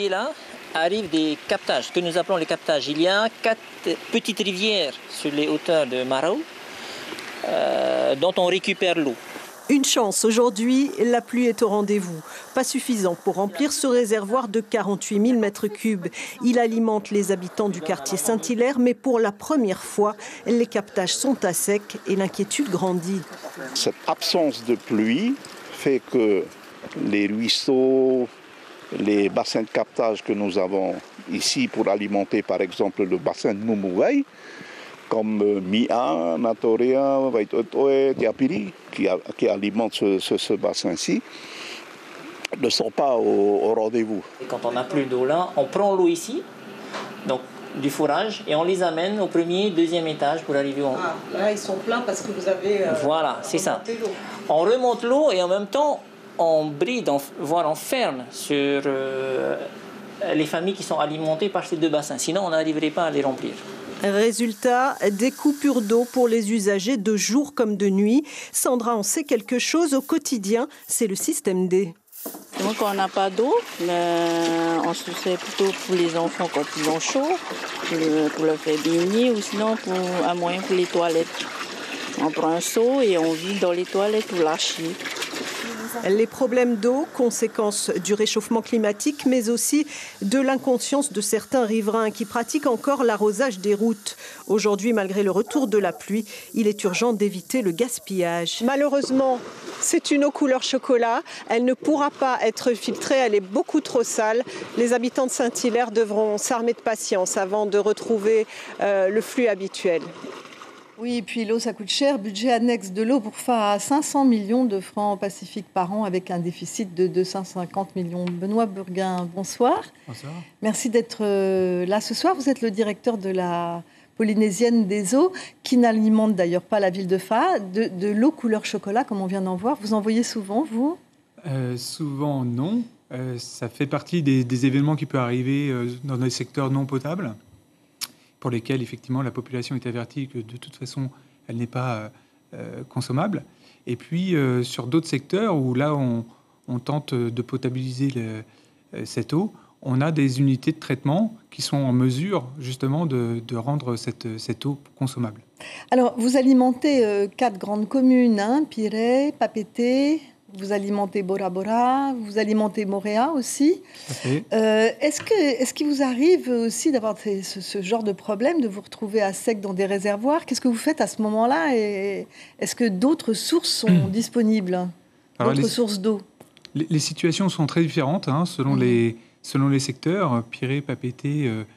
côté-là arrivent des captages, ce que nous appelons les captages. Il y a 4 petites rivières sur les hauteurs de Marou dont on récupère l'eau. Une chance, aujourd'hui, la pluie est au rendez-vous. Pas suffisant pour remplir ce réservoir de 48 000 mètres cubes. Il alimente les habitants du quartier Saint-Hilaire, mais pour la première fois, les captages sont à sec et l'inquiétude grandit. Cette absence de pluie fait que les ruisseaux, les bassins de captage que nous avons ici pour alimenter par exemple le bassin de Moumouaï, comme Mia, Natoria, Vaitotoe, Tiapiri, qui alimentent ce bassin-ci, ne sont pas au rendez-vous. Et quand on n'a plus d'eau là, on prend l'eau ici, donc du fourrage, et on les amène au premier, deuxième étage pour arriver au... Ah, là, ils sont pleins parce que vous avez... Voilà, c'est ça. On remonte l'eau et en même temps, on bride, voire on ferme sur les familles qui sont alimentées par ces 2 bassins. Sinon, on n'arriverait pas à les remplir. Résultat, des coupures d'eau pour les usagers de jour comme de nuit. Sandra en sait quelque chose au quotidien, c'est le système D. Donc on n'a pas d'eau, on se sert plutôt pour les enfants quand ils ont chaud, pour leur faire baigner ou sinon à moyen pour les toilettes. On prend un seau et on vide dans les toilettes pour lâcher. Les problèmes d'eau, conséquence du réchauffement climatique, mais aussi de l'inconscience de certains riverains qui pratiquent encore l'arrosage des routes. Aujourd'hui, malgré le retour de la pluie, il est urgent d'éviter le gaspillage. Malheureusement, c'est une eau couleur chocolat. Elle ne pourra pas être filtrée, elle est beaucoup trop sale. Les habitants de Saint-Hilaire devront s'armer de patience avant de retrouver le flux habituel. Oui, et puis l'eau, ça coûte cher. Budget annexe de l'eau pour faire 500 millions de francs pacifiques par an avec un déficit de 250 millions. Benoît Burguin, bonsoir. Bonsoir. Merci d'être là ce soir. Vous êtes le directeur de la Polynésienne des eaux, qui n'alimente d'ailleurs pas la ville de Fa, de l'eau couleur chocolat, comme on vient d'en voir. Vous en voyez souvent, vous ? Souvent, non. Ça fait partie des événements qui peuvent arriver dans des secteurs non potables, pour lesquels, effectivement, la population est avertie que, de toute façon, elle n'est pas consommable. Et puis, sur d'autres secteurs où, là, on tente de potabiliser cette eau, on a des unités de traitement qui sont en mesure, justement, de rendre cette eau consommable. Alors, vous alimentez 4 grandes communes, Piré, Papeete, vous alimentez Bora Bora, vous alimentez Moorea aussi. Est-ce qu'il vous arrive aussi d'avoir ce genre de problème, de vous retrouver à sec dans des réservoirs ? Qu'est-ce que vous faites à ce moment-là ? Et est-ce que d'autres sources sont disponibles ? D'autres sources d'eau ? Les situations sont très différentes selon les secteurs. Piré, Papeete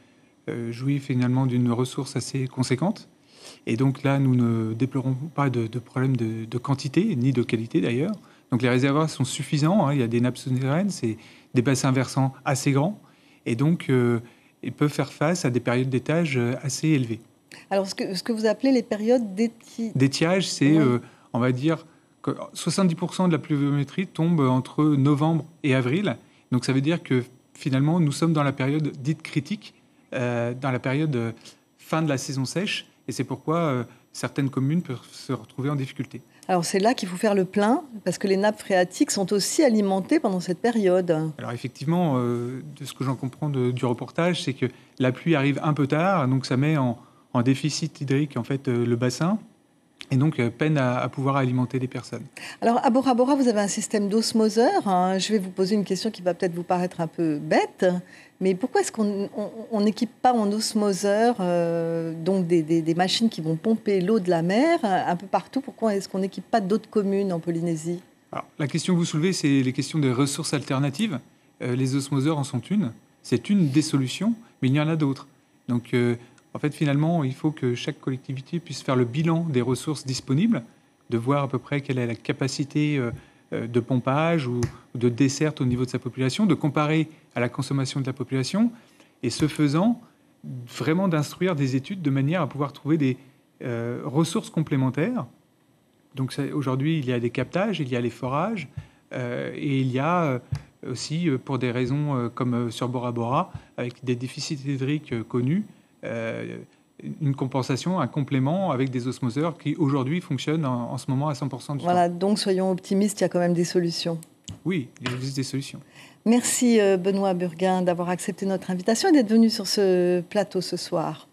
jouit finalement d'une ressource assez conséquente. Et donc là, nous ne déplorons pas de problème de quantité, ni de qualité d'ailleurs. Donc les réservoirs sont suffisants, il y a des nappes souterraines, c'est des bassins versants assez grands, et donc ils peuvent faire face à des périodes d'étiage assez élevées. Alors ce que vous appelez les périodes d'étiage, c'est, on va dire, que 70% de la pluviométrie tombe entre novembre et avril. Donc ça veut dire que finalement, nous sommes dans la période dite critique, dans la période fin de la saison sèche, et c'est pourquoi certaines communes peuvent se retrouver en difficulté. Alors c'est là qu'il faut faire le plein, parce que les nappes phréatiques sont aussi alimentées pendant cette période. Alors effectivement, de ce que j'en comprends du reportage, c'est que la pluie arrive un peu tard, donc ça met en déficit hydrique en fait le bassin, et donc peine à pouvoir alimenter les personnes. Alors à Bora Bora, vous avez un système d'osmoseur. Je vais vous poser une question qui va peut-être vous paraître un peu bête, mais pourquoi est-ce qu'on n'équipe pas en osmoseur donc des machines qui vont pomper l'eau de la mer un peu partout ? Pourquoi est-ce qu'on n'équipe pas d'autres communes en Polynésie ? Alors, la question que vous soulevez, c'est les questions des ressources alternatives. Les osmoseurs en sont une. C'est une des solutions, mais il y en a d'autres. Donc, en fait, finalement, il faut que chaque collectivité puisse faire le bilan des ressources disponibles, de voir à peu près quelle est la capacité de pompage ou de desserte au niveau de sa population, de comparer à la consommation de la population, et ce faisant, vraiment d'instruire des études de manière à pouvoir trouver des ressources complémentaires. Donc aujourd'hui, il y a des captages, il y a les forages, et il y a aussi, pour des raisons comme sur Bora Bora, avec des déficits hydriques connus, une compensation, un complément avec des osmoseurs qui aujourd'hui fonctionnent en ce moment à 100% du temps. Voilà, donc soyons optimistes, il y a quand même des solutions. oui, il existe des solutions. Merci Benoît Burguin d'avoir accepté notre invitation et d'être venu sur ce plateau ce soir.